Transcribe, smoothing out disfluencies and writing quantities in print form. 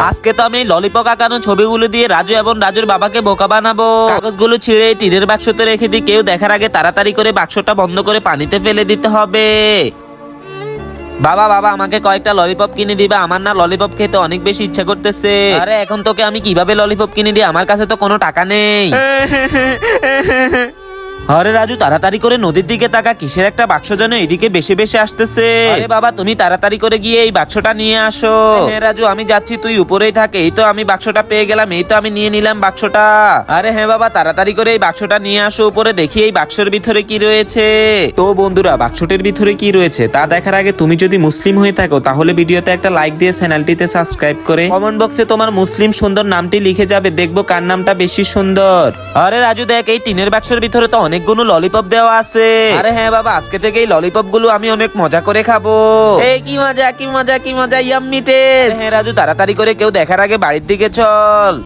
আজকে তো আমি ললিপপ আঁকানো ছবিগুলো দিয়ে রাজু এবং রাজুর বাবাকে বোকা বানাবো। কাগজগুলো ছিঁড়ে টিনের বাক্সতে রেখে দিই, কেউ দেখার আগে তাড়াতাড়ি করে বাক্সটা বন্ধ করে পানিতে ফেলে দিতে হবে। বাবা বাবা আমাকে কয়েকটা ললিপপ কিনে দিবা, আমার না ললিপপ খেতে অনেক বেশি ইচ্ছা করতেছে। আরে এখন তোকে আমি কিভাবে ললিপপ কিনে দিই, আমার কাছে তো কোনো টাকা নেই। আরে রাজু তাড়াতাড়ি করে নদীর দিকে তাকা, কিসের একটা বাক্স যেন এদিকে বেশি বেশি আসতেছে। আরে বাবা তুমি তাড়াতাড়ি করে গিয়ে এই বাক্সটা নিয়ে আসো। হ্যাঁ রাজু আমি যাচ্ছি, তুই উপরেই থাক। এই তো আমি বাক্সটা পেয়ে গেলাম, এই তো আমি নিয়ে নিলাম বাক্সটা। আরে হ্যাঁ বাবা তাড়াতাড়ি করে এই বাক্সটা নিয়ে আসো উপরে, দেখি এই বাক্সের ভিতরে কি রয়েছে। তো বন্ধুরা বাক্সটির ভিতরে কি রয়েছে তা দেখার আগে তুমি যদি মুসলিম হয়ে থাকো তাহলে ভিডিওতে একটা লাইক দিয়ে চ্যানেলটিতে সাবস্ক্রাইব করে কমেন্ট বক্সে তোমার মুসলিম সুন্দর নামটি লিখে যাবে, দেখবো কার নামটা বেশি সুন্দর। আরে রাজু দেখ এই টিনের বাক্সের ভিতরে তো অনেকগুলো ললিপপ দেওয়া আছে। আরে হ্যাঁ বাবা আজকে থেকে এই ললিপপ গুলো আমি অনেক মজা করে খাবো। এই কি মজা কি মজা কি মজা, ইয়াম্মি টেস্ট। হ্যাঁ রাজু তাড়াতাড়ি করে কেউ দেখার আগে বাড়ির দিকে চল।